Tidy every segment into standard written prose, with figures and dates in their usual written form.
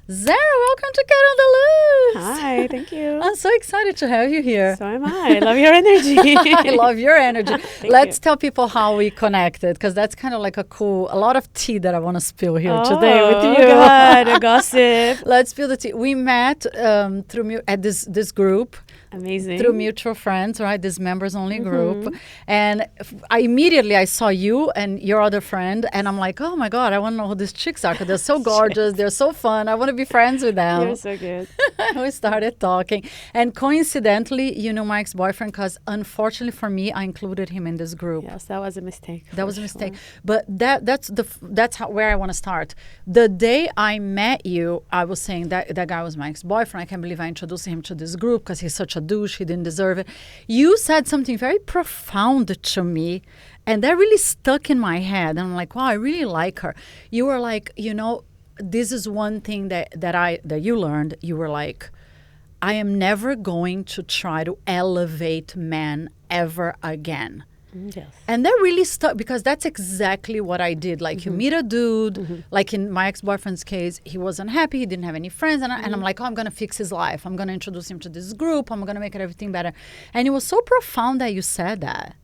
Zara, welcome to Kat on the Loose. Hi, thank you. I'm so excited to have you here. So am I. I love your energy. I love your energy. Let's you. tell people how we connected, because that's kind of like a lot of tea that I want to spill here today with you. Oh, God, a gossip. Let's spill the tea. We met at this group. Amazing. Through mutual friends, right? This members-only group. And I immediately saw you and your other friend, and I'm like, oh, my God, I want to know who these chicks are, because they're so gorgeous. They're so fun. I want to be friends with them. You're so good. We started talking. And coincidentally, you know my ex-boyfriend, because unfortunately for me, I included him in this group. Yes, that was a mistake. That was a mistake. But that's where I want to start. The day I met you, I was saying that guy was my ex-boyfriend. I can't believe I introduced him to this group because he's such a douche. He didn't deserve it. You said something very profound to me, and that really stuck in my head. And I'm like, wow, I really like her. You were like, this is one thing that you learned. You were like, I am never going to try to elevate men ever again. Yes. And that really stuck, because that's exactly what I did. Like, you meet a dude, like in my ex-boyfriend's case, he wasn't happy, he didn't have any friends, and I'm like, oh, I'm going to fix his life. I'm going to introduce him to this group. I'm going to make everything better. And it was so profound that you said that.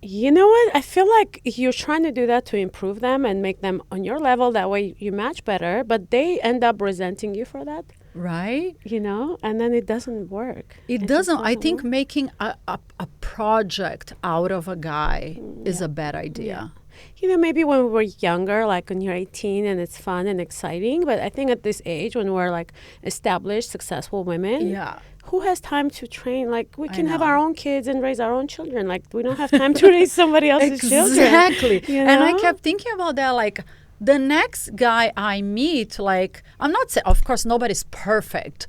You know what? I feel like you're trying to do that to improve them and make them on your level. That way you match better, but they end up resenting you for that. Right? And then it doesn't work. It doesn't. I think making a project out of a guy is a bad idea. Yeah. Maybe when we were younger, like when you're 18 and it's fun and exciting. But I think at this age, when we're like established, successful women, who has time to train? Like, we can have our own kids and raise our own children. Like, we don't have time to raise somebody else's children. Exactly. And I kept thinking about that, like, the next guy I meet, like, I'm not saying, of course, nobody's perfect,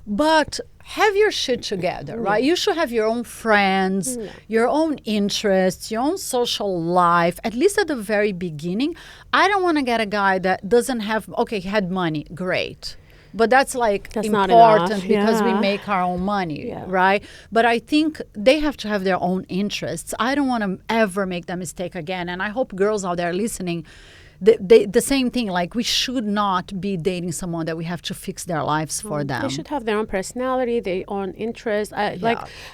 but have your shit together, right? You should have your own friends, your own interests, your own social life, at least at the very beginning. I don't want to get a guy that doesn't have, he had money, great. But that's important because we make our own money, right? But I think they have to have their own interests. I don't want to ever make that mistake again. And I hope girls out there listening, the same thing, like, we should not be dating someone that we have to fix their lives for them. They should have their own personality, their own interests. I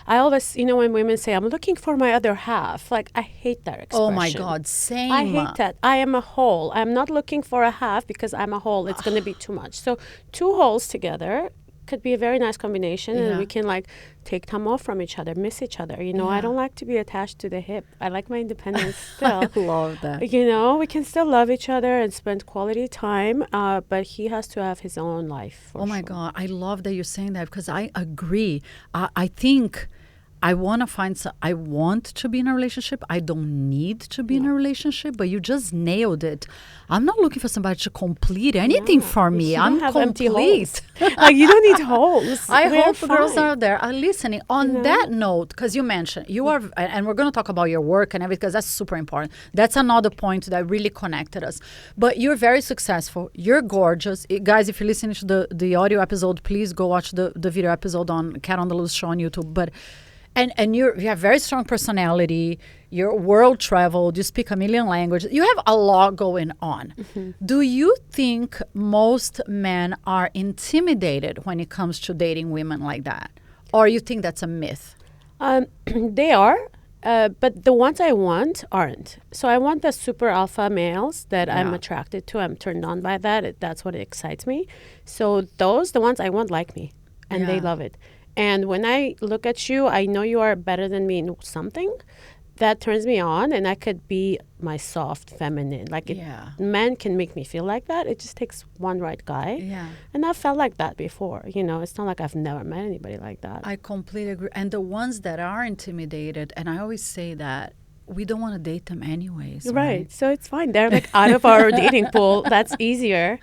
always, when women say, I'm looking for my other half, like, I hate that expression. Oh my God, same. I hate that. I am a whole. I'm not looking for a half because I'm a whole. It's going to be too much. So 2 wholes together could be a very nice combination, and we can like take time off from each other, miss each other. I don't like to be attached to the hip. I like my independence still. I love that. We can still love each other and spend quality time, but he has to have his own life. Oh my God, I love that you're saying that, because I agree. I think I want to be in a relationship. I don't need to be in a relationship, but you just nailed it. I'm not looking for somebody to complete anything for me. I'm complete. Like, you don't need holes. I hope girls out there are listening. On that note, because you mentioned you are, and we're going to talk about your work and everything, because that's super important. That's another point that really connected us. But you're very successful. You're gorgeous. Guys, if you're listening to the audio episode, please go watch the video episode on Kat on the Loose show on YouTube. But And you have very strong personality. You're world traveled. You speak a million languages. You have a lot going on. Do you think most men are intimidated when it comes to dating women like that? Or you think that's a myth? They are. But the ones I want aren't. So I want the super alpha males that I'm attracted to. I'm turned on by that. That's what excites me. So the ones I want like me. And they love it. And when I look at you, I know you are better than me in something. That turns me on, and I could be my soft feminine. Like, men can make me feel like that. It just takes one right guy. Yeah. And I've felt like that before. It's not like I've never met anybody like that. I completely agree. And the ones that are intimidated, and I always say that, we don't want to date them anyways. Right. So it's fine. They're like out of our dating pool. That's easier.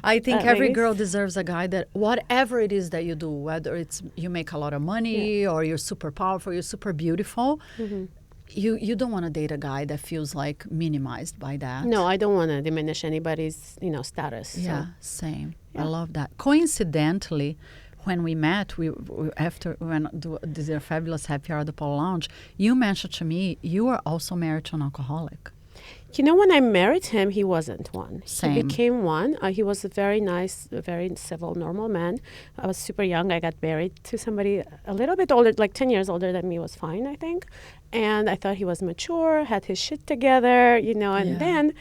I think every girl deserves a guy that, whatever it is that you do, whether it's you make a lot of money or you're super powerful, you're super beautiful, you don't want to date a guy that feels like minimized by that. No, I don't want to diminish anybody's, status. Yeah, same. I love that. Coincidentally, when we met, after we went to this fabulous happy hour at the Polo Lounge, you mentioned to me you were also married to an alcoholic. When I married him, he wasn't one. Same. He became one. He was a very nice, a very civil, normal man. I was super young. I got married to somebody a little bit older, like 10 years older than me was fine, I think. And I thought he was mature, had his shit together, and then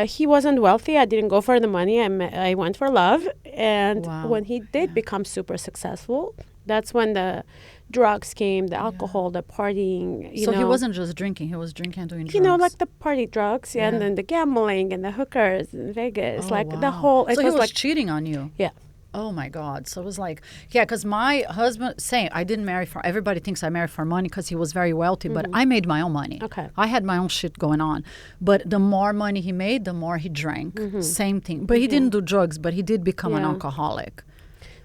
he wasn't wealthy. I didn't go for the money. I went for love. And when he did become super successful, that's when the drugs came, the alcohol, the partying. So he wasn't just drinking; he was drinking and doing drugs. Like the party drugs, and then the gambling and the hookers in Vegas, the whole. So he was cheating on you. Yeah. Oh my God! So it was like, because my husband, same. I didn't marry for. Everybody thinks I married for money because he was very wealthy, but I made my own money. Okay. I had my own shit going on, but the more money he made, the more he drank. Same thing. But he didn't do drugs, but he did become an alcoholic.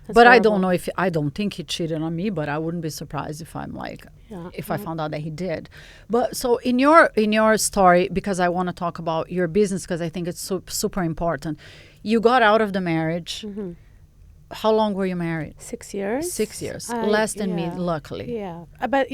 That's but horrible. I don't think he cheated on me, but I wouldn't be surprised if I'm like, if I found out that he did. But so in your story, because I want to talk about your business, because I think it's super important. You got out of the marriage. How long were you married? 6 years. 6 years. Less than me, luckily. Yeah. But,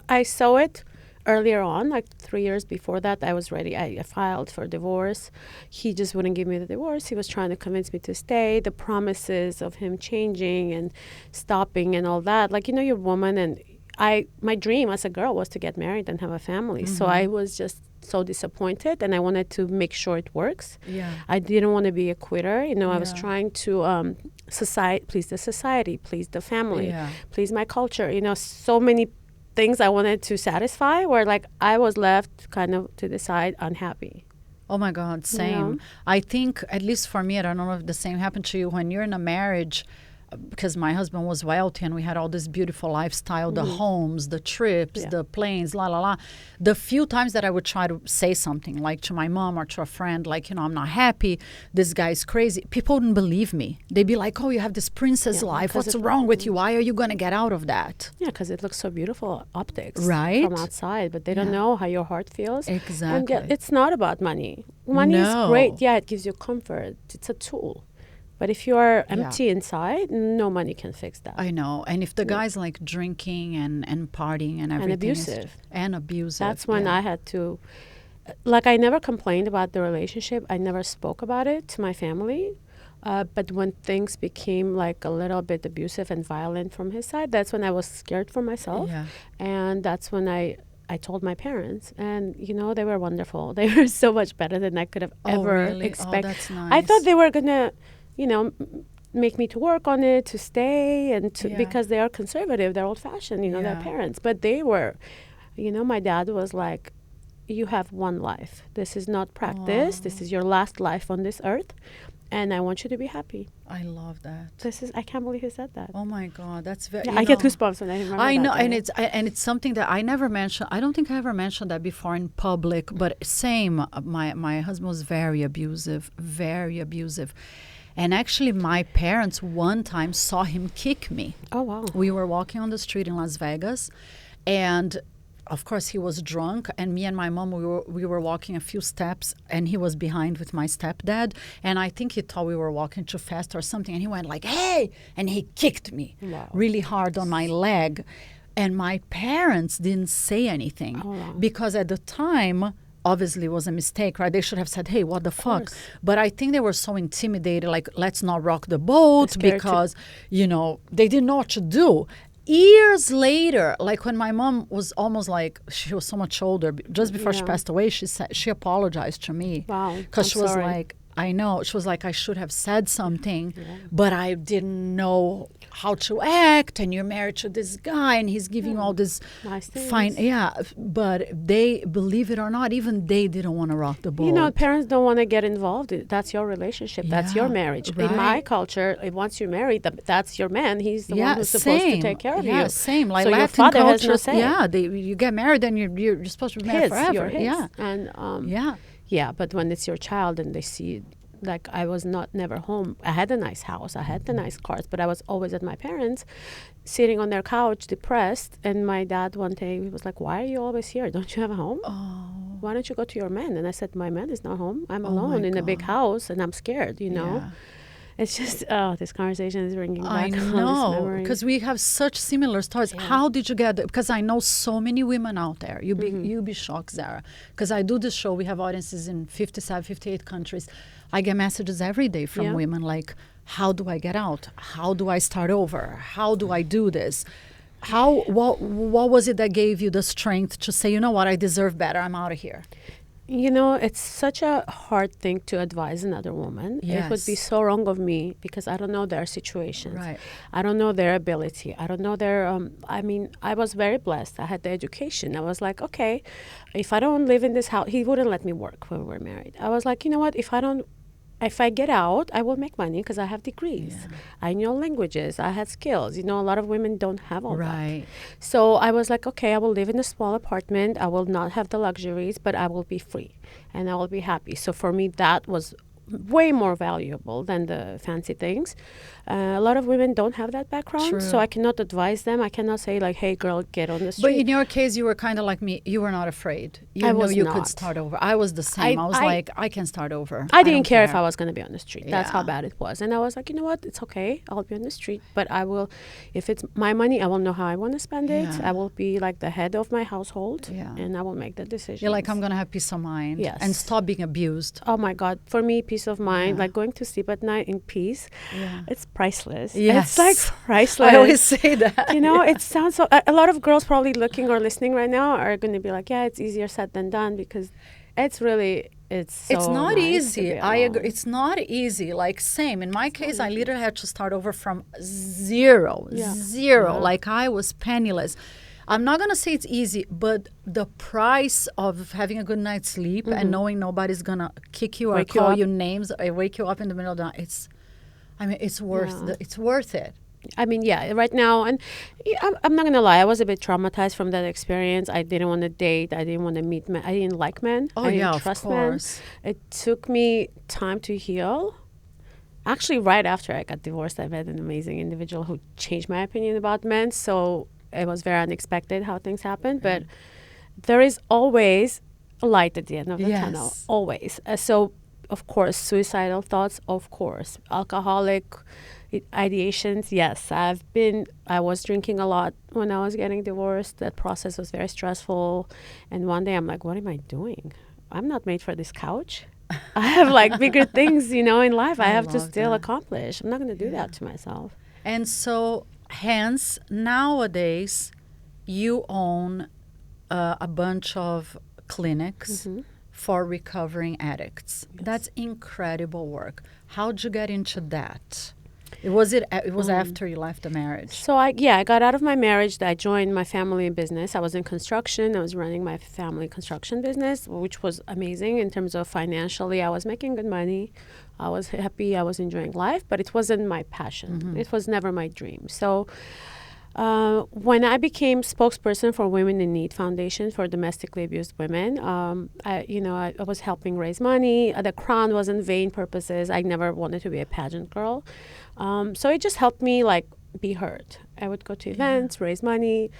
I saw it earlier on, like 3 years before that. I was ready. I filed for divorce. He just wouldn't give me the divorce. He was trying to convince me to stay. The promises of him changing and stopping and all that. Like, you're a woman, and my dream as a girl was to get married and have a family. So I was just so disappointed, and I wanted to make sure it works. Yeah. I didn't want to be a quitter. I was trying to please the society, please the family, please my culture. So many things I wanted to satisfy, where like I was left kind of to the side unhappy. Oh my God, same. I think, at least for me, I don't know if the same happened to you, when you're in a marriage, because my husband was wealthy and we had all this beautiful lifestyle, the homes, the trips, the planes, la la la. The few times that I would try to say something, like to my mom or to a friend, like, I'm not happy, this guy's crazy, people wouldn't believe me. They'd be like, oh, you have this princess life, what's wrong with you? Why are you going to get out of that? Yeah, because it looks so beautiful optics, right, from outside, but they don't know how your heart feels. Exactly. And it's not about money. Money is great. Yeah, it gives you comfort. It's a tool. But if you are empty inside, no money can fix that. I know. And if the guy's like drinking and partying and everything. And abusive. That's when I had to, like, I never complained about the relationship. I never spoke about it to my family. But when things became like a little bit abusive and violent from his side, that's when I was scared for myself. Yeah. And that's when I told my parents, and they were wonderful. They were so much better than I could have ever expected. Oh, that's nice. I thought they were gonna make me to work on it, to stay, and because they are conservative, they're old-fashioned, their parents. But they were, my dad was like, you have one life. This is not practice. This is your last life on this earth, and I want you to be happy. I love that. I can't believe he said that. Oh my God, that's very. I get goosebumps when I remember that. I know, and it's something that I never mentioned. I don't think I ever mentioned that before in public. But same, my husband was very abusive, very abusive. And actually, my parents one time saw him kick me. Oh, wow. We were walking on the street in Las Vegas, and of course, he was drunk, and me and my mom, we were walking a few steps, and he was behind with my stepdad, and I think he thought we were walking too fast or something, and he went like, hey, and he kicked me really hard on my leg. And my parents didn't say anything because at the time, obviously it was a mistake, right? They should have said, hey, what the fuck? But I think they were so intimidated, like, let's not rock the boat, because, they didn't know what to do. Years later, like when my mom was almost like, she was so much older, just before she passed away, she apologized to me. Wow. Because she was like, I know. She was like, I should have said something, but I didn't know how to act. And you're married to this guy, and he's giving all this nice things. Fine. Yeah. But they, believe it or not, even they didn't want to rock the boat. Parents don't want to get involved. That's your relationship. That's your marriage. Right. In my culture, once you're married, that's your man. He's the one who's supposed to take care of you. Yeah, same. Like so Latin your father culture, has no say. Yeah, you get married, and you're supposed to be married forever. You're his. Yeah. And yeah, but when it's your child and they see, like, I was never home. I had a nice house. I had the nice cars, but I was always at my parents, sitting on their couch, depressed. And my dad one day, he was like, why are you always here? Don't you have a home? Oh. Why don't you go to your man? And I said, my man is not home. I'm alone in a big house, and I'm scared, It's just, this conversation is bringing back I all this know, memory. because we have such similar stories. How did you get there? Because I know so many women out there. You'll be shocked, Zara. Because I do this show. We have audiences in 57, 58 countries. I get messages every day from women like, how do I get out? How do I start over? How do I do this? What was it that gave you the strength to say, you know what, I deserve better. I'm out of here. You know, it's such a hard thing to advise another woman. Yes. It would be so wrong of me because I don't know their situations. Right. I don't know their ability. I don't know their, I mean, I was very blessed. I had the education. I was like, okay, if I don't live in this house, he wouldn't let me work when we were married. I was like, you know what, if I get out, I will make money because I have degrees. Yeah. I know languages. I had skills. You know, a lot of women don't have all Right. that. So I was like, okay, I will live in a small apartment. I will not have the luxuries, but I will be free and I will be happy. So for me, that was way more valuable than the fancy things. A lot of women don't have that background, True. so I cannot advise them. I cannot say like, hey girl, get on the street. But in your case, you were kind of like me. You were not afraid. You I knew was you not. could start over. I was the same. I was I- like, I can start over. I didn't don't care if I was going to be on the street. That's how Yeah. bad it was. And I was like, you know what? It's okay. I'll be on the street. But I will, if it's my money, I will know how I want to spend it. Yeah. I will be like the head of my household. Yeah. And I will make the decision. You're like, I'm going to have peace of mind. Yes. And stop being abused. Oh my God. For me, peace of mind, Yeah. like going to sleep at night in peace, Yeah. it's priceless. Yes. It's like priceless. I always say that. You know, it sounds so. A lot of girls probably looking or listening right now are going to be like, yeah, it's easier said than done because it's really, it's so It's not nice to easy. be I alone. agree. It's not easy. Like, same. In my case, I literally had to start over from zero. Yeah. Zero. Yeah. Like, I was penniless. I'm not going to say it's easy, but the price of having a good night's sleep and knowing nobody's going to kick you or Wake you call up. you names or wake you up in the middle of the night, it's worth Yeah. it's worth it. I mean, yeah, right now, and I'm not going to lie, I was a bit traumatized from that experience. I didn't want to date. I didn't want to meet men. I didn't like men. Oh, I didn't yeah, of trust course. men. It took me time to heal. Actually, right after I got divorced, I met an amazing individual who changed my opinion about men. So it was very unexpected how things happened. But there is always a light at the end of the tunnel. Yes. Always. So, of course, suicidal thoughts, of course. Alcoholic ideations, yes. I was drinking a lot when I was getting divorced. That process was very stressful. And one day I'm like, what am I doing? I'm not made for this couch. I have like bigger things, in life I have to love still that. accomplish. I'm not going to do that to myself. And so, hence, nowadays, you own a bunch of clinics for recovering addicts. Yes. That's incredible work. How'd you get into that? It was after you left the marriage. So I got out of my marriage. I joined my family business. I was in construction. I was running my family construction business, which was amazing in terms of financially. I was making good money. I was happy. I was enjoying life, but it wasn't my passion. It was never my dream. So when I became spokesperson for Women in Need Foundation for domestically abused women, I was helping raise money. The crown wasn't vain purposes. I never wanted to be a pageant girl. So it just helped me be heard. I would go to events, raise money.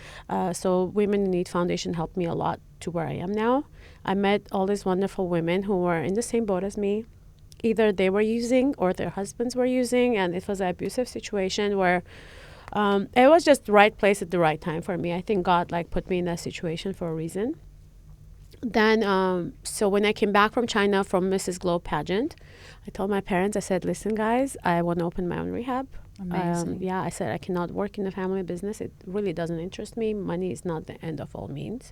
So Women in Need Foundation helped me a lot to where I am now. I met all these wonderful women who were in the same boat as me. Either they were using or their husbands were using, and it was an abusive situation where it was just the right place at the right time for me. I think God put me in that situation for a reason. Then, so when I came back from China from Mrs. Glow pageant, I told my parents, I said, listen, guys, I want to open my own rehab. Amazing. I said, I cannot work in the family business. It really doesn't interest me. Money is not the end of all means.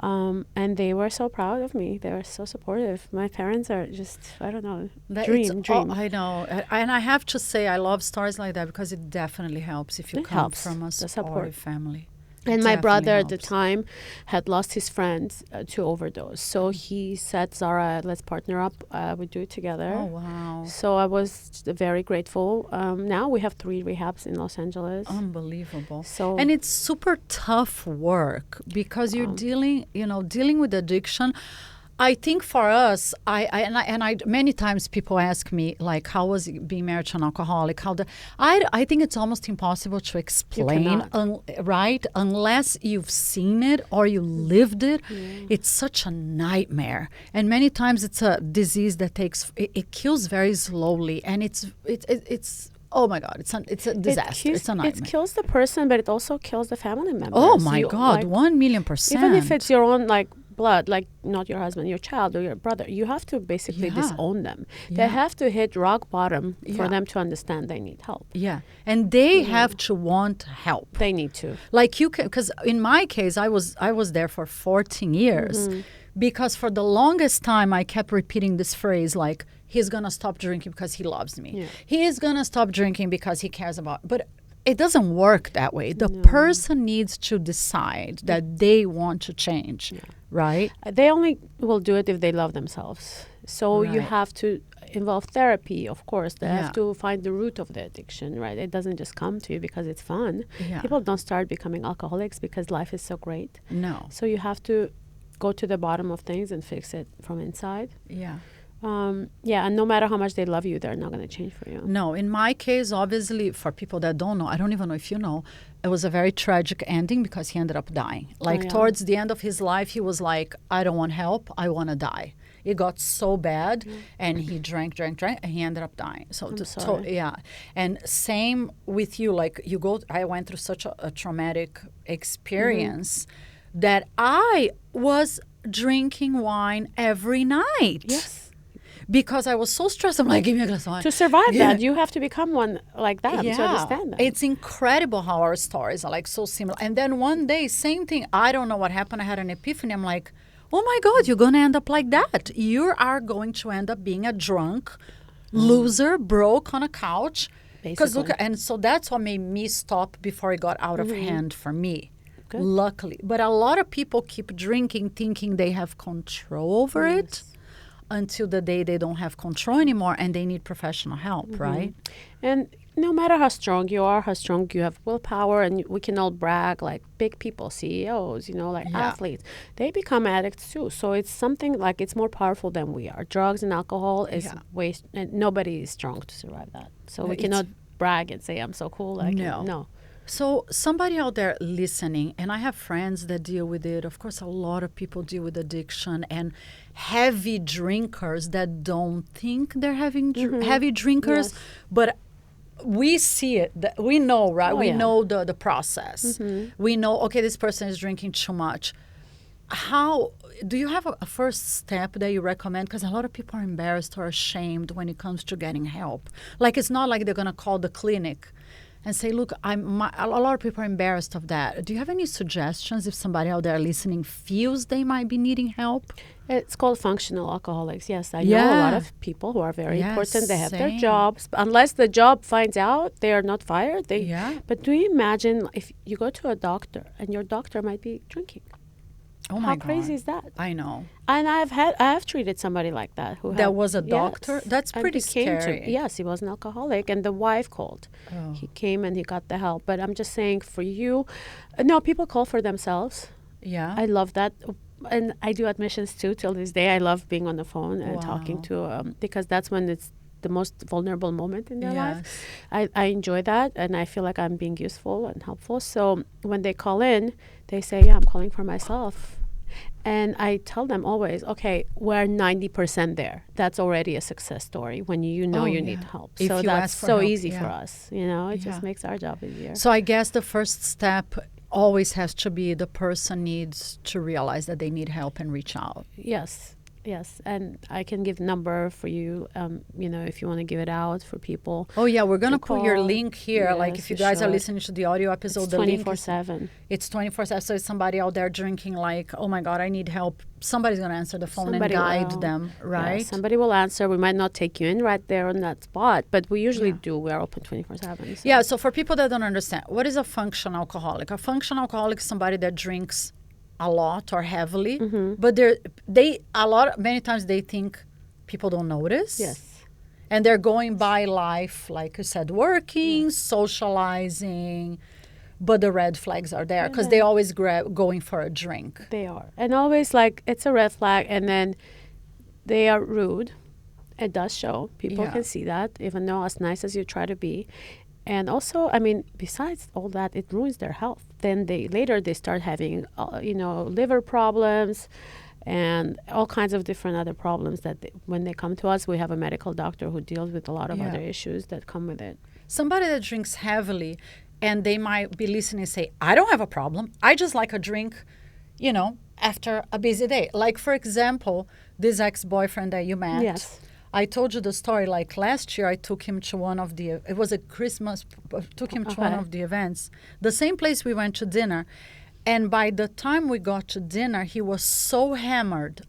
And they were so proud of me. They were so supportive. My parents are just, I don't know, dream. I know. And I have to say, I love stories like that because it definitely helps if you It come helps, from a the support. supportive family. And my brother at the Definitely time had lost his friend to overdose. So he said, Zara, let's partner up. We do it together. Oh, wow. So I was very grateful. Now we have 3 rehabs in Los Angeles. Unbelievable. So And it's super tough work because you're dealing with addiction. I think for us, I many times people ask me like, how was it being married to an alcoholic? I think it's almost impossible to explain, right? Unless you've seen it or you lived it. It's such a nightmare, and many times it's a disease that it kills very slowly, and it's oh my God, it's a disaster. It's a nightmare. It kills the person, but it also kills the family members. Oh my God, 1,000,000%. Even if it's your own blood, not your husband, your child or your brother, you have to basically disown them. They have to hit rock bottom for them to understand they need help. Yeah, and they have to want help. They need to. Like you can, because in my case, I was there for 14 years because for the longest time I kept repeating this phrase like, he's going to stop drinking because he loves me. Yeah. He is going to stop drinking because he cares about. But it doesn't work that way. The person needs to decide that they want to change, right? They only will do it if they love themselves. So you have to involve therapy, of course. They have to find the root of the addiction, right? It doesn't just come to you because it's fun. Yeah. People don't start becoming alcoholics because life is so great. No. So you have to go to the bottom of things and fix it from inside. Yeah. And no matter how much they love you, they're not going to change for you. No, in my case, obviously, for people that don't know, I don't even know if you know, it was a very tragic ending because he ended up dying. Towards the end of his life, he was like, I don't want help, I want to die. It got so bad, and he drank, and he ended up dying. So, and same with you. I went through such a traumatic experience that I was drinking wine every night. Yes. Because I was so stressed. I'm like, give me a glass of wine. To survive that, you have to become one like that to understand that. It's incredible how our stories are so similar. And then one day, same thing. I don't know what happened. I had an epiphany. I'm like, oh my God, you're going to end up like that. You are going to end up being a drunk loser, broke on a couch. Because look, and so that's what made me stop before it got out of hand for me. Good. Luckily. But a lot of people keep drinking thinking they have control over it. Until the day they don't have control anymore and they need professional help, right? And no matter how strong you are, how strong you have willpower, and we can all brag like big people, CEOs, athletes, they become addicts too. So it's something like it's more powerful than we are. Drugs and alcohol is waste, and nobody is strong to survive that. So we cannot brag and say, I'm so cool. No. So somebody out there listening, and I have friends that deal with it. Of course, a lot of people deal with addiction and heavy drinkers that don't think they're having heavy drinkers. But we see it. We know, right? We know the process. We know, okay, this person is drinking too much. How do you have a first step that you recommend? Because a lot of people are embarrassed or ashamed when it comes to getting help. Like, it's not like they're going to call the clinic and say, look, a lot of people are embarrassed of that. Do you have any suggestions if somebody out there listening feels they might be needing help? It's called functional alcoholics. Yes, I know a lot of people who are very important. They have their jobs. Unless the job finds out, they are not fired. But do you imagine if you go to a doctor and your doctor might be drinking? Oh my God. How crazy is that? I know. And I have treated somebody like that that was a doctor. Yes. That's pretty scary. Yes, he was an alcoholic, and the wife called. Oh. He came and he got the help. But I'm just saying, for you, no, people call for themselves. Yeah, I love that, and I do admissions too. Till this day, I love being on the phone and talking to because that's when it's the most vulnerable moment in their life. I enjoy that, and I feel like I'm being useful and helpful. So when they call in, they say, "Yeah, I'm calling for myself." And I tell them always, okay, we're 90% there. That's already a success story when you need help. If so that's so help, easy for us. It just makes our job easier. So I guess the first step always has to be the person needs to realize that they need help and reach out. Yes, and I can give number for you, if you want to give it out for people. Oh, yeah, we're going to put your link here. Yes, like, if you guys are listening to the audio episode, it's the link 24/7. It's 24/7. So if somebody out there drinking like, oh, my God, I need help, somebody's going to answer the phone and guide them, right? Yeah, somebody will answer. We might not take you in right there on that spot, but we usually do. We are open 24/7. So. Yeah, so for people that don't understand, what is a functional alcoholic? A functional alcoholic is somebody that drinks a lot or heavily, but many times they think people don't notice. Yes. And they're going by life, like you said, working, socializing, but the red flags are there because they always going for a drink. They are. And always like, it's a red flag, and then they are rude. It does show. People can see that, even though as nice as you try to be. And also, I mean, besides all that, it ruins their health. Then they start having, liver problems and all kinds of different other problems that when they come to us, we have a medical doctor who deals with a lot of other issues that come with it. Somebody that drinks heavily, and they might be listening and say, I don't have a problem. I just like a drink, after a busy day. Like, for example, this ex-boyfriend that you met. Yes. I told you the story, like last year I took him to it was a Christmas, took him to one of the events. The same place we went to dinner. And by the time we got to dinner, he was so hammered.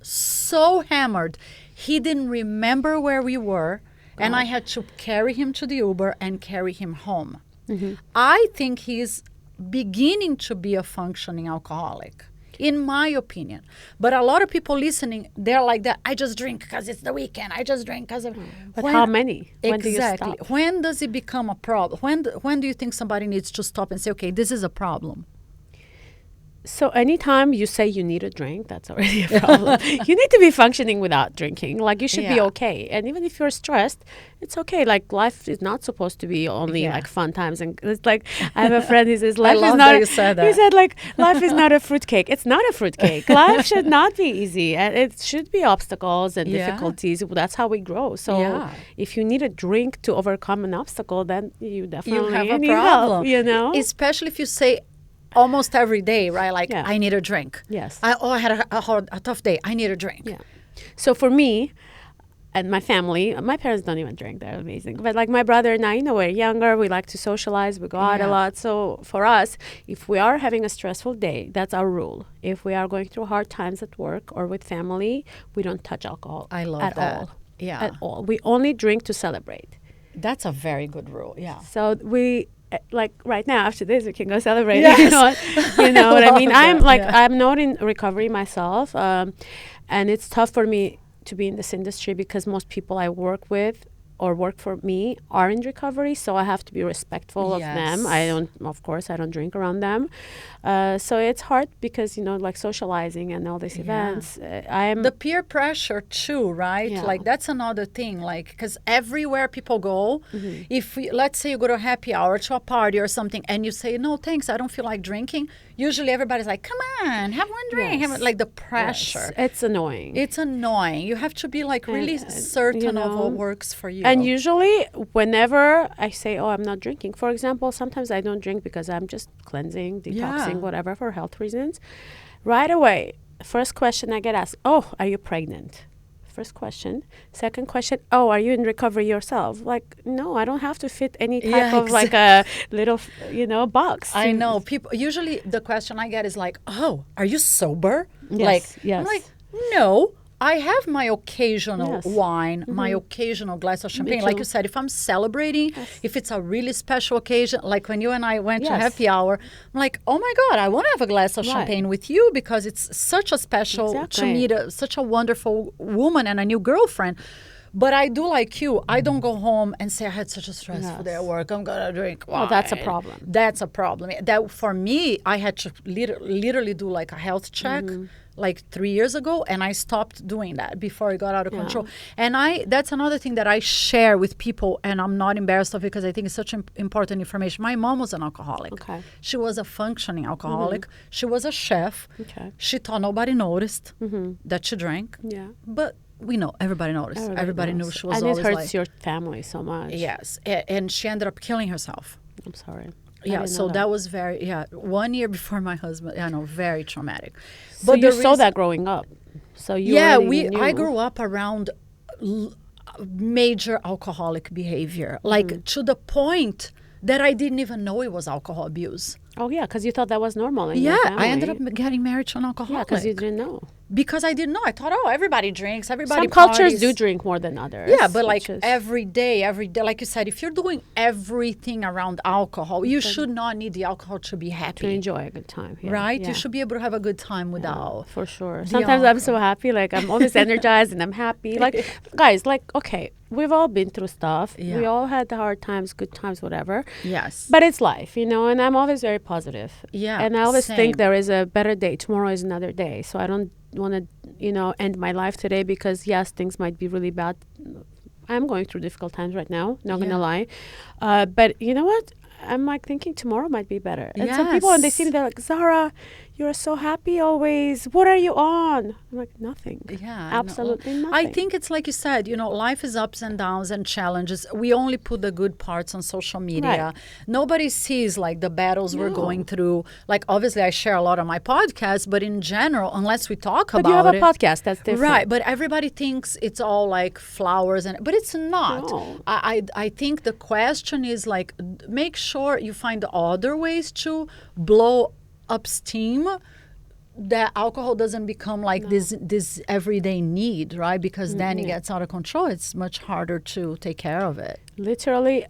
He didn't remember where we were. And I had to carry him to the Uber and carry him home. Mm-hmm. I think he's beginning to be a functioning alcoholic, in my opinion. But a lot of people listening, they're like that. I just drink because it's the weekend. I just drink because of... But how many? When exactly. Do you stop? When does it become a problem? When do you think somebody needs to stop and say, okay, this is a problem? So anytime you say you need a drink, that's already a problem. You need to be functioning without drinking. Like, you should be okay. And even if you're stressed, it's okay. Like, life is not supposed to be only like fun times. And it's like, I have a friend who says, life is not... You said that. He said, like, life is not a fruitcake. It's not a fruitcake. Life should not be easy. And it should be obstacles and difficulties. That's how we grow. So if you need a drink to overcome an obstacle, then you definitely have a need problem. help, Especially if you say... almost every day, right? Like, I need a drink. Yes. I had a tough day. I need a drink. Yeah. So for me and my family, my parents don't even drink. They're amazing. But like my brother and I, we're younger. We like to socialize. We go out a lot. So for us, if we are having a stressful day, that's our rule. If we are going through hard times at work or with family, we don't touch alcohol at all. Yeah. At all. We only drink to celebrate. That's a very good rule. Yeah. So we... like right now after this we can go celebrate. Yes. You know what I mean? I'm not in recovery myself, and it's tough for me to be in this industry because most people I work with or work for me are in recovery, so I have to be respectful of them. I don't drink around them, so it's hard because like socializing and all these events. I'm the peer pressure too, right? Like that's another thing. Like because everywhere people go, if let's say you go to a happy hour, to a party or something, and you say no thanks, I don't feel like drinking. Usually everybody's like, come on, have one drink. Like the pressure. Yes. It's annoying. It's annoying. You have to be like really certain of what works for you. And usually whenever I say, oh, I'm not drinking, for example, sometimes I don't drink because I'm just cleansing, detoxing, whatever, for health reasons. Right away, first question I get asked, oh, are you pregnant? First question. Second question, oh, are you in recovery yourself? Like, no, I don't have to fit any type of like a little, box. I know. People usually the question I get is like, oh, are you sober? Yes, I'm like, no. I have my occasional wine, my occasional glass of champagne. Like you said, if I'm celebrating, if it's a really special occasion, like when you and I went to happy hour, I'm like, oh my God, I want to have a glass of champagne with you because it's such a special to meet such a wonderful woman and a new girlfriend. But I do like you. I don't go home and say I had such a stressful day at work. I'm gonna drink wine. Oh, that's a problem. That's a problem. That for me, I had to literally do like a health check. Like 3 years ago, and I stopped doing that before it got out of control. And that's another thing that I share with people, and I'm not embarrassed of it because I think it's such important information. My mom was an alcoholic. Okay. She was a functioning alcoholic. She was a chef. Okay. She thought nobody noticed that she drank. Yeah. But we know everybody noticed. Everybody knew she was and always it hurts like, your family so much. Yes. And she ended up killing herself. I'm sorry. Yeah, so that was very, 1 year before my husband, very traumatic. So you saw that growing up. So you knew. I grew up around major alcoholic behavior, like to the point that I didn't even know it was alcohol abuse. Oh, yeah, because you thought that was normal in your family. I ended up getting married to an alcoholic. Yeah, because you didn't know. Because I didn't know. I thought, everybody drinks, everybody Some parties. cultures do drink more than others. Yeah, but like every day, like you said, if you're doing everything around alcohol, you should not need the alcohol to be happy. To enjoy a good time. Yeah. Right? Yeah. You should be able to have a good time without. For sure. Sometimes I'm so happy. Like, I'm always energized and I'm happy. Like, guys, okay, we've all been through stuff. Yeah. We all had the hard times, good times, whatever. Yes. But it's life, and I'm always very positive. Yeah, And I always same. think there is a better day. Tomorrow is another day. So I don't want to, end my life today because, yes, things might be really bad. I'm going through difficult times right now, not going to lie. But you know what? I'm like thinking tomorrow might be better. And some people, when they see me, they're like, Zara, you're so happy always. What are you on? I'm like, nothing. Yeah, absolutely nothing. I think it's like you said, life is ups and downs and challenges. We only put the good parts on social media. Right. Nobody sees like the battles we're going through. Like obviously I share a lot on my podcast, but in general, unless we talk about it. But you have a podcast, that's different. Right, but everybody thinks it's all like flowers, but it's not. No. I think the question is like, make sure you find other ways to blow up steam, that alcohol doesn't become like this everyday need, right? Because then it gets out of control. It's much harder to take care of it. Literally,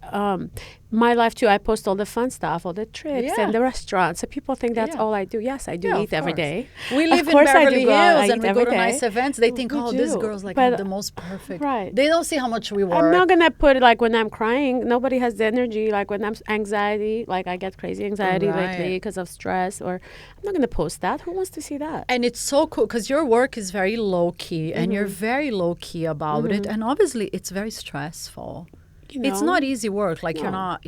my life too, I post all the fun stuff, all the trips and the restaurants. So people think that's all I do. Yes, I do eat every day. We live in Beverly Hills and we go to nice events. They think, this girl's like the most perfect. Right. They don't see how much we work. I'm not going to put it like when I'm crying. Nobody has the energy. Like when I'm anxiety, like I get crazy anxiety lately because of stress. Or I'm not going to post that. Who wants to see that? And it's so cool because your work is very low key and you're very low key about it. And obviously it's very stressful. It's not easy work. Like you're not,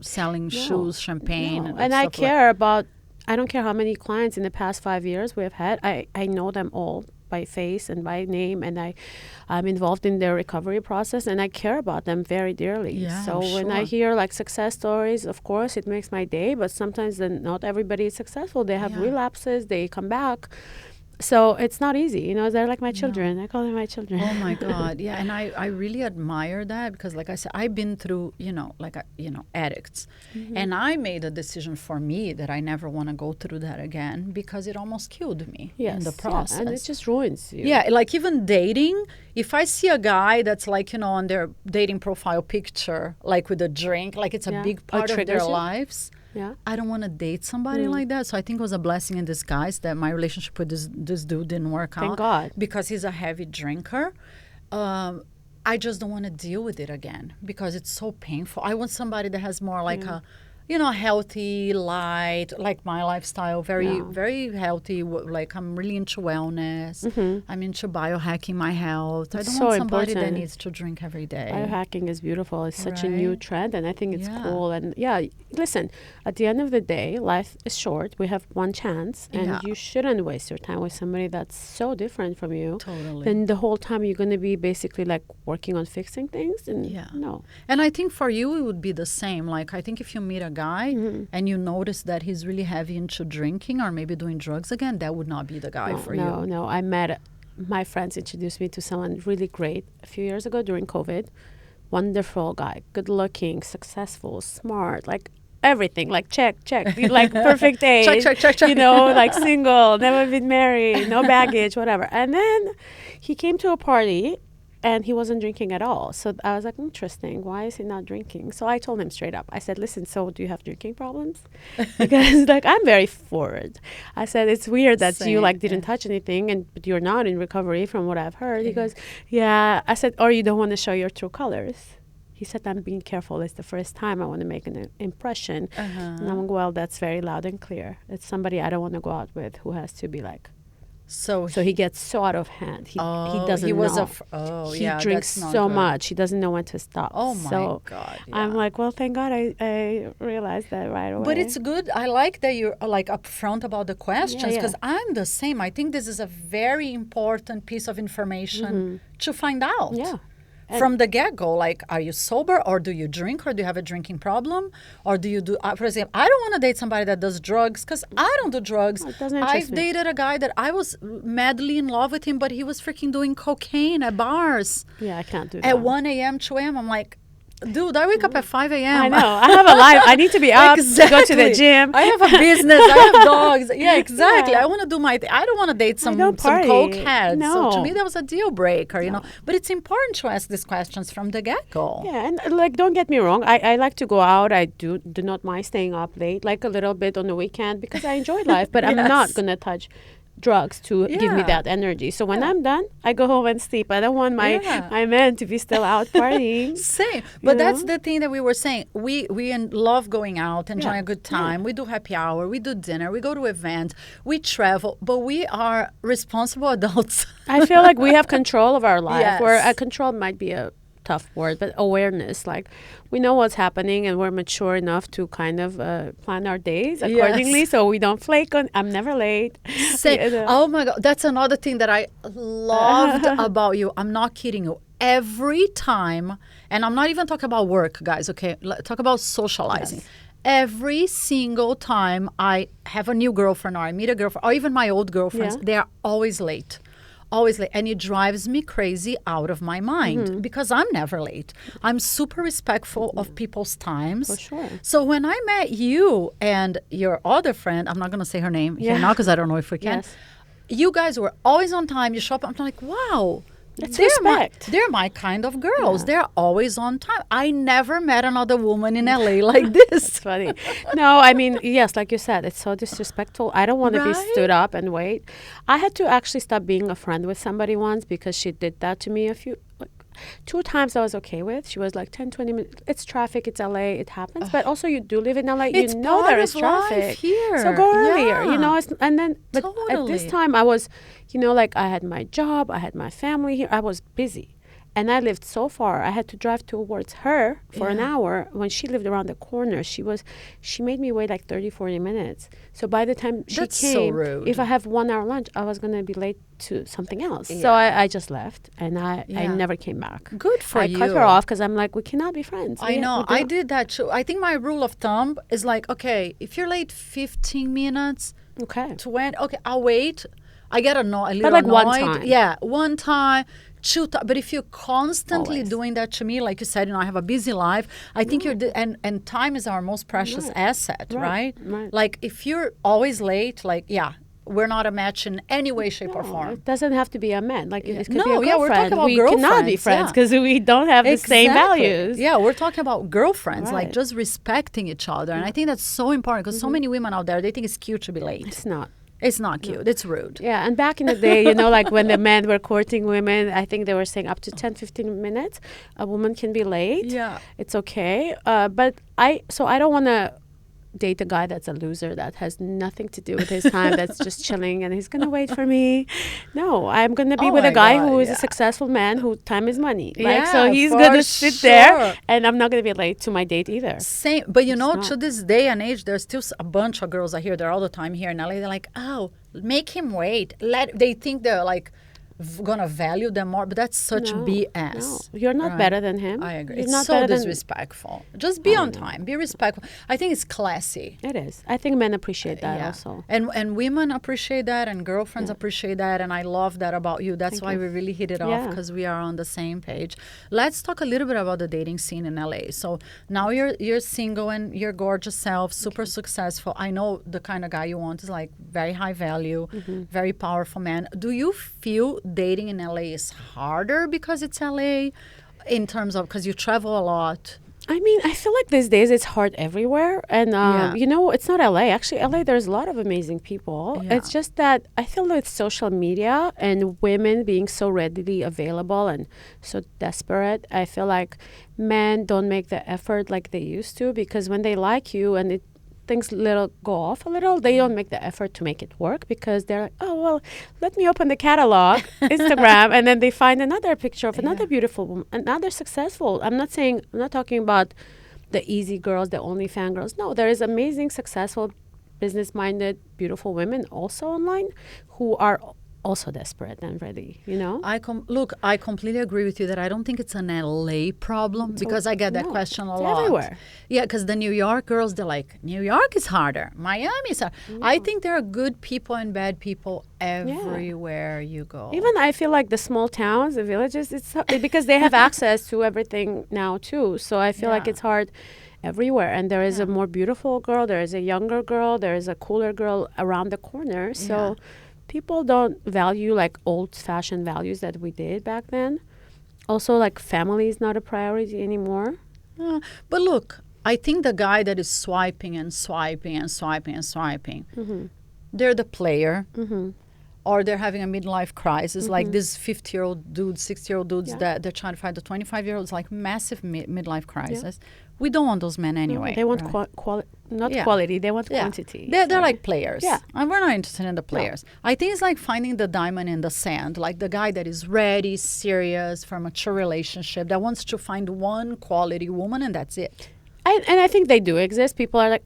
selling shoes, champagne. And I care about, I don't care how many clients in the past 5 years we've had. I know them all by face and by name, and I'm involved in their recovery process, and I care about them very dearly. Yeah, so when I hear like success stories, of course, it makes my day, but sometimes not everybody is successful. They have relapses, they come back. So it's not easy, they're like my children. I call them my children. Oh my God. Yeah. And I really admire that because like I said, I've been through, addicts. And I made a decision for me that I never want to go through that again because it almost killed me in the process. And it just ruins you. Yeah. Like even dating, if I see a guy that's like, on their dating profile picture, like with a drink, like it's a big part of their lives. Yeah. I don't want to date somebody like that. So I think it was a blessing in disguise that my relationship with this dude didn't work out. Thank God. Because he's a heavy drinker. I just don't want to deal with it again because it's so painful. I want somebody that has more like a healthy, light, like my lifestyle, very, very healthy. Like I'm really into wellness. I'm into biohacking my health. I don't want somebody that needs to drink every day. Biohacking is beautiful. It's such a new trend, and I think it's cool. And listen, at the end of the day, life is short. We have one chance, and you shouldn't waste your time with somebody that's so different from you. Totally. Then the whole time you're going to be basically like working on fixing things. And no. And I think for you, it would be the same. Like I think if you meet a guy and you notice that he's really heavy into drinking or maybe doing drugs again, that would not be the guy for you. No. I met, my friends introduced me to someone really great a few years ago during COVID. Wonderful guy, good looking, successful, smart, like everything, like check, like perfect age, check. Like single, never been married, no baggage, whatever. And then he came to a party and he wasn't drinking at all. So I was like, interesting. Why is he not drinking? So I told him straight up. I said, listen, so do you have drinking problems? Because like I'm very forward. I said, it's weird that you like didn't touch anything but you're not in recovery from what I've heard. He goes, yeah. I said, or you don't want to show your true colors. He said, I'm being careful. It's the first time I want to make an impression. And I'm like, well, that's very loud and clear. It's somebody I don't want to go out with who has to be like. So he gets so out of hand. He doesn't know. He drinks so much. He doesn't know when to stop. Oh, my God. Yeah. I'm like, well, thank God I realized that right away. But it's good. I like that you're like upfront about the questions because I'm the same. I think this is a very important piece of information to find out. Yeah. From the get-go, like, are you sober or do you drink or do you have a drinking problem? Or do you do, for example, I don't want to date somebody that does drugs because I don't do drugs. I've dated a guy that I was madly in love with him, but he was freaking doing cocaine at bars. Yeah, I can't do that. At 1 a.m., 2 a.m., I'm like, dude, I wake up at 5 a.m. I know. I have a life. I need to be up, to go to the gym. I have a business. I have dogs. Yeah, exactly. Yeah. I want to do my thing. I don't want to date some coke heads. No. So to me, that was a deal breaker, But it's important to ask these questions from the get-go. Yeah, and like, don't get me wrong. I like to go out. I do not mind staying up late, like a little bit on the weekend because I enjoy life. But I'm not going to touch drugs to give me Yeah. that energy. So when I'm done, I go home and sleep. I don't want my man to be still out partying. Same. But that's know? the thing that we were saying. We love going out, enjoying Yeah. a good time. We do happy hour. We do dinner. We go to events. We travel. But we are responsible adults. I feel like we have control of our life. Where Yes. control might be a tough word, but awareness. Like we know what's happening, and we're mature enough to kind of plan our days accordingly, Yes. so we don't flake on. I'm never late. Same. You know. Oh my God. That's another thing that I loved about you. I'm not kidding you. Every time, and I'm not even talking about work, guys, okay? Talk about socializing. Yes. Every single time I have a new girlfriend or I meet a girlfriend or even my old girlfriends, Yeah. they are always late. Always late. And it drives me crazy out of my mind because I'm never late. I'm super respectful of people's times. For sure. So when I met you and your other friend, I'm not going to say her name here Yeah. now because I don't know if we can. Yes. You guys were always on time. You show up. I'm like, wow. That's they're respect. they're my kind of girls. Yeah. They're always on time. I never met another woman in LA like this. It's funny. No, I mean, yes, like you said, it's so disrespectful. I don't want to be Right? stood up and wait. I had to actually stop being a friend with somebody once because she did that to me two times I was okay with. She was like 10, 20 minutes. It's traffic. It's LA. It happens. But also you do live in LA. It's you know part there is of life traffic. here. So go earlier, Yeah. you know. And then, but at this Totally. time I was, you know, like I had my job. I had my family here. I was busy. And I lived so far. I had to drive towards her for an hour. When she lived around the corner, she made me wait like 30, 40 minutes. So by the time she That's so came, rude. if I have 1 hour lunch, I was going to be late to something else. Yeah. So I just left and I Yeah. never came back. Good for I you. cut her off because I'm like, we cannot be friends. I know. We I don't- did that too. I think my rule of thumb is like, okay, if you're late 15 minutes, Okay. 20, okay, I'll wait. I get a little like one annoyed. time. Yeah, one time. But if you're constantly Always. doing that to me, like you said, you know, I have a busy life. I think and time is our most precious asset, right? Right. Like if you're always late, like we're not a match in any way, shape, or No, form. it doesn't have to be a man. Like it could No, be a girlfriend. yeah, we're talking about we cannot be girlfriends, friends yeah. because we don't have the same Exactly. values. Yeah, we're talking about girlfriends, like Right. just respecting each other. And I think that's so important because so many women out there, they think it's cute to be late. It's not. It's not cute. It's rude. Yeah, and back in the day, you know, like when the men were courting women, I think they were saying up to 10, 15 minutes, a woman can be late. Yeah. It's okay. But I don't want to date a guy that's a loser that has nothing to do with his time, that's just chilling and he's going to wait for me. No, I'm going to be Oh with a my guy God, who is yeah. a successful man who time is money. Yeah, so he's for going to sit sure. there and I'm not going to be late to my date either. Same. But you know, not. to this day and age, there's still a bunch of girls I hear there all the time here in LA. They're like, oh, make him wait. They think they're like gonna value them more, but that's such No, BS. no. You're not Right. better than him. I agree. You're It's not so better than- disrespectful. Just be on time. Be respectful. I think it's classy. It is. I think men appreciate that Yeah. also. And women appreciate that, and girlfriends appreciate that, and I love that about you. That's Thank why you. we really hit it off Yeah. because we are on the same page. Let's talk a little bit about the dating scene in LA. So now you're single and your gorgeous self, super successful. I know the kind of guy you want is like very high value, very powerful man. Do you feel dating in LA is harder because it's LA, in terms of because you travel a lot? I mean, I feel like these days it's hard everywhere. And, Yeah. you know, it's not LA. Actually, LA, there's a lot of amazing people. Yeah. It's just that I feel with social media and women being so readily available and so desperate, I feel like men don't make the effort like they used to, because when they like you and things go off a little, they don't make the effort to make it work, because they're like, oh, well, let me open the catalog, Instagram, and then they find another picture of another beautiful woman, another successful. I'm not talking about the easy girls, the OnlyFans girls. No, there is amazing, successful, business-minded, beautiful women also online who are also desperate and ready, you know? I completely agree with you that I don't think it's an LA problem, because I get that no, question a it's lot. everywhere. Yeah, because the New York girls, they're like, New York is harder, Miami is harder. I think there are good people and bad people everywhere you go. Even I feel like the small towns, the villages, it's because they have access to everything now too. So I feel like Yeah. it's hard everywhere. And there is a more beautiful girl, there is a younger girl, there is a cooler girl around the corner. So people don't value like old-fashioned values that we did back then. Also, like family is not a priority anymore. But look, I think the guy that is swiping and swiping and swiping and swiping, they're the player. or they're having a midlife crisis, like these 50-year-old dudes, 60-year-old dudes that they're trying to find the 25-year-olds, like massive midlife crisis. We don't want those men anyway. No, they want quality, they want quantity. They're like players. And we're not interested in the players. I think it's like finding the diamond in the sand, like the guy that is ready, serious, for a mature relationship, that wants to find one quality woman, and that's it. And I think they do exist. People are like,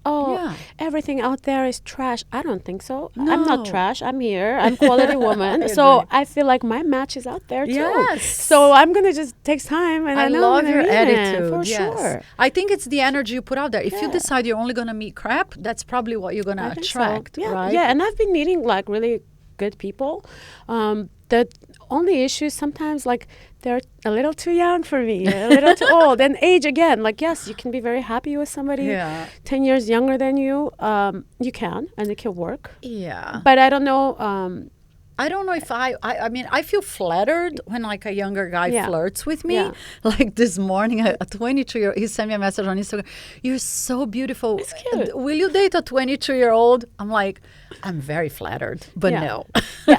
everything out there is trash. I don't think so. No. I'm not trash. I'm here. I'm quality woman. So I feel like my match is out there too. Yes. So I'm going to just take time. And I love your attitude. For sure. I think it's the energy you put out there. If you decide you're only going to meet crap, that's probably what you're going to attract, right? Yeah, and I've been meeting like really good people. The only issue is sometimes like they're a little too young for me, a little too old. And age again, like yes, you can be very happy with somebody 10 years younger than you. You can, and it can work. Yeah. But I don't know. I don't know if I mean, I feel flattered when like a younger guy flirts with me. Yeah. Like this morning, a 22-year-old, he sent me a message on Instagram. You're so beautiful. It's cute. Will you date a 22-year-old? I'm like, I'm very flattered, but no.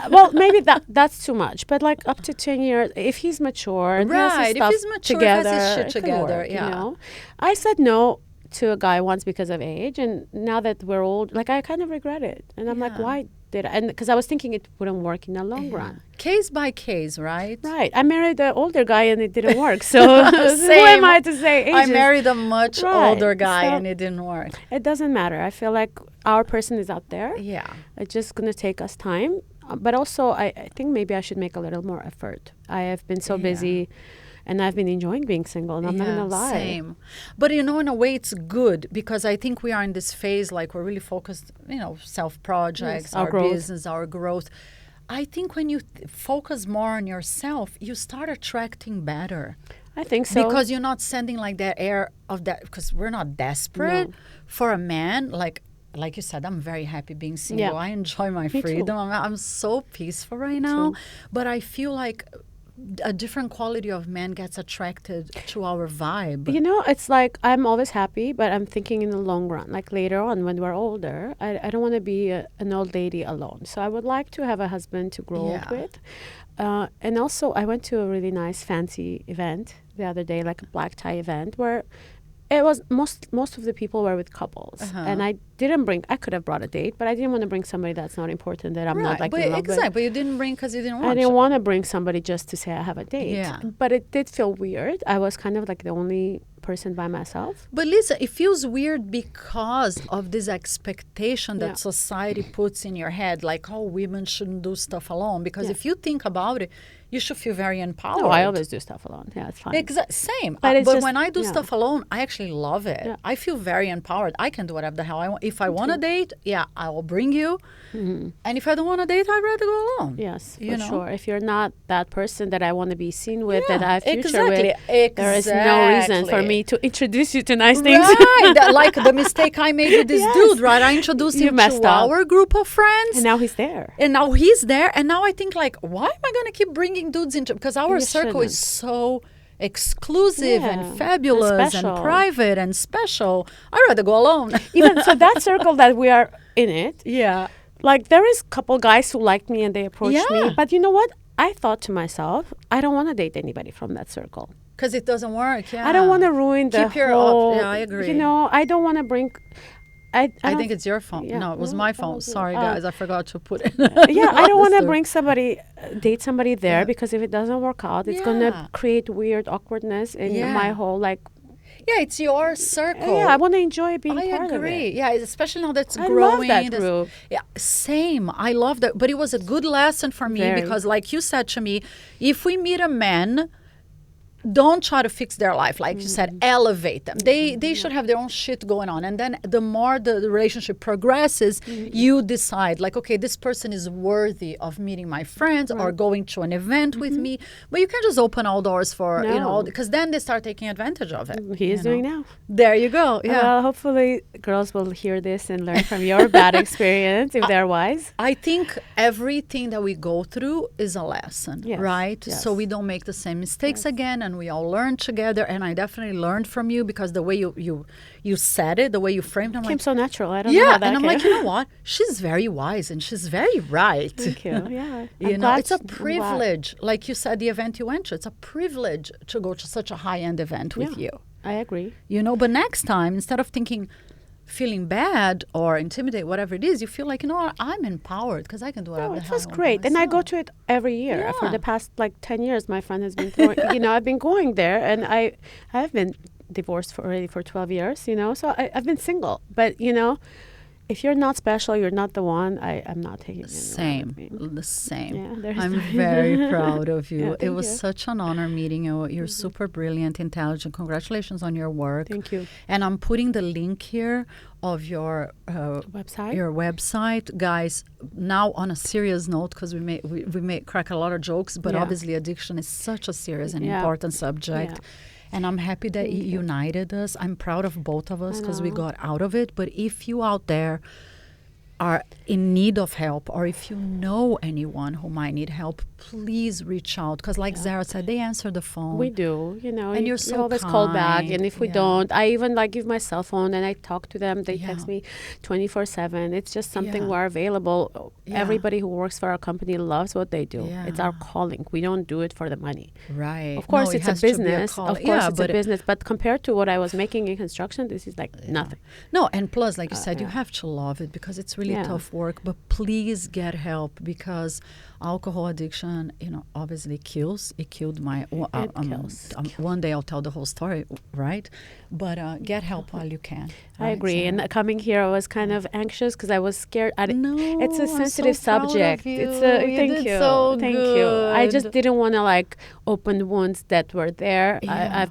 Well, maybe that's too much. But like up to 10 years, if he's mature and has his stuff together, has his shit together, work, you know? I said no to a guy once because of age, and now that we're old, like I kind of regret it. And I'm like, why did I? And because I was thinking it wouldn't work in the long run. Case by case, right? Right. I married the older guy and it didn't work. So who am I to say ages? I married a much older guy and it didn't work. It doesn't matter. I feel like our person is out there. Yeah. It's just going to take us time. But also, I think maybe I should make a little more effort. I have been so busy. And I've been enjoying being single, and I'm not going to lie. Same. But, you know, in a way, it's good because I think we are in this phase, like we're really focused, you know, self-projects, our business, our growth. I think when you focus more on yourself, you start attracting better. I think so. Because you're not sending like that air of that, because we're not desperate for a man. Like you said, I'm very happy being single. Yeah. I enjoy my freedom. I'm so peaceful right now. But I feel like a different quality of man gets attracted to our vibe. You know, it's like I'm always happy, but I'm thinking in the long run. Like later on when we're older, I don't want to be an old lady alone. So I would like to have a husband to grow old with. And also I went to a really nice fancy event the other day, like a black tie event where it was most of the people were with couples. And I could have brought a date, but I didn't want to bring somebody that's not important, that I'm not like in love with. But you didn't bring because you didn't want I didn't want to bring somebody just to say I have a date. Yeah. But it did feel weird. I was kind of like the only person by myself. But Lisa, it feels weird because of this expectation that society puts in your head, like, oh, women shouldn't do stuff alone. Because if you think about it, you should feel very empowered. No, I always do stuff alone. Yeah, it's fine. Same. But when I do stuff alone, I actually love it. Yeah. I feel very empowered. I can do whatever the hell I want. If I want a date, I will bring you. Mm-hmm. And if I don't want a date, I'd rather go alone. Yes, for sure. If you're not that person that I want to be seen with, that I have future with, there is no reason for me to introduce you to nice things. Right. Like the mistake I made with this dude, right? I introduced him to our group of friends. And now he's there. And now I think like, why am I going to keep bringing dudes into, because our circle is so exclusive and fabulous and private and special. I'd rather go alone. Even so, that circle that we are in it. Yeah. Like there is a couple guys who liked me and they approached me. But you know what? I thought to myself, I don't want to date anybody from that circle. Because it doesn't work. Yeah. I don't want to ruin the whole. Yeah, I agree. You know, I don't want to bring. I think it's your phone. Yeah, no, it was my phone. Sorry, guys. I forgot to put it. I don't want to date somebody there because if it doesn't work out, it's going to create weird awkwardness in my whole like. Yeah, it's your circle. Yeah, I want to enjoy being part of it. I agree. Yeah, especially now that's growing. I love that group. Yeah, same. I love that. But it was a good lesson for me because like you said to me, if we meet a man, don't try to fix their life. Like you said, elevate them. They should have their own shit going on. And then the more the relationship progresses, you decide like, okay, this person is worthy of meeting my friends or going to an event with me. But you can't just open all doors for, because then they start taking advantage of it. He is doing now. There you go. Yeah. Well, hopefully girls will hear this and learn from your bad experience if they're wise. I think everything that we go through is a lesson, right? Yes. So we don't make the same mistakes again. and we all learn together. And I definitely learned from you because the way you said it, the way you framed it, I'm Came like, so natural. I don't know how that and I'm came. like, you know what? She's very wise and she's very right. Thank you. Yeah. You know, it's a privilege. Like you said, the event you went to, it's a privilege to go to such a high-end event with you. I agree. You know, but next time, instead of feeling bad or intimidate, whatever it is, you feel like, you know what, I'm empowered because I can do whatever the hell I It was want great. And I go myself. to it every year. Yeah. For the past 10 years, my friend has been throwing, I've been going there, and I've been divorced already for 12 years, so I've been single. But, if you're not special, you're not the one, I'm not taking it. The same. Yeah, I'm very proud of you. Yeah, it was you. such an honor meeting you. You're super brilliant, intelligent. Congratulations on your work. Thank you. And I'm putting the link here of your website. Your website, guys. Now, on a serious note, because we may crack a lot of jokes, but obviously addiction is such a serious and important subject. Yeah. And I'm happy that it united us. I'm proud of both of us because we got out of it. But if you out there are in need of help, or if you know anyone who might need help, please reach out. Because like Zara said, they answer the phone. We do, And you're so always call back. kind. And if we don't, I even give my cell phone and I talk to them. They text me 24/7. It's just something we're available. Everybody who works for our company loves what they do. It's our calling. We don't do it for the money. Right. Of course, it's a business. Of course, it's a business. But compared to what I was making in construction, this is nothing. No, and plus, like you said, you have to love it because it's really tough work. But please get help because alcohol addiction, obviously kills. It killed my. It kills. One day I'll tell the whole story, right? But get help while you can. I agree. Sarah? And coming here, I was kind of anxious because I was scared. No, it's a sensitive I'm so proud of subject. you. It's a You thank did you, so thank you. I just good. didn't want to open wounds that were there.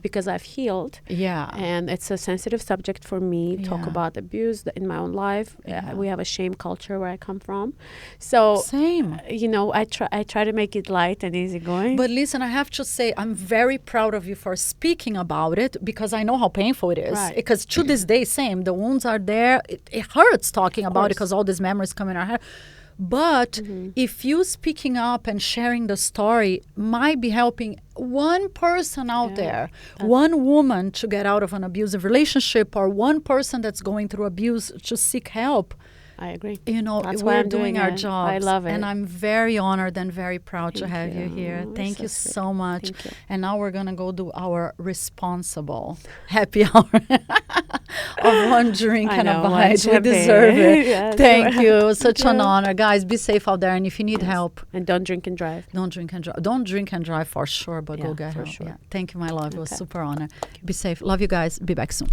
Because I've healed. Yeah. And it's a sensitive subject for me. Talk about abuse in my own life. We have a shame culture where I come from. So same. I try to make it light and easygoing. But listen, I have to say, I'm very proud of you for speaking about it because I know how painful it is. Right. Because to this day, same. The wounds are there. It hurts talking about it because all these memories come in our head. But if you speaking up and sharing the story might be helping one person out there, one woman to get out of an abusive relationship, or one person that's going through abuse to seek help. I agree. That's why we're I'm doing our jobs. I love it. And I'm very honored and very proud to have you here. You're Thank so you sweet. so much. Thank you. And now we're going to go do our responsible happy hour of one drink and a bite. We champagne. deserve it. Yes. Thank you. Such an honor. Guys, be safe out there. And if you need help, and don't drink and drive. don't drink and drive. Don't drink and drive for sure, but go get for help. sure. Yeah. Thank you, my love. It was Okay. super honor. Be safe. Love you guys. Be back soon.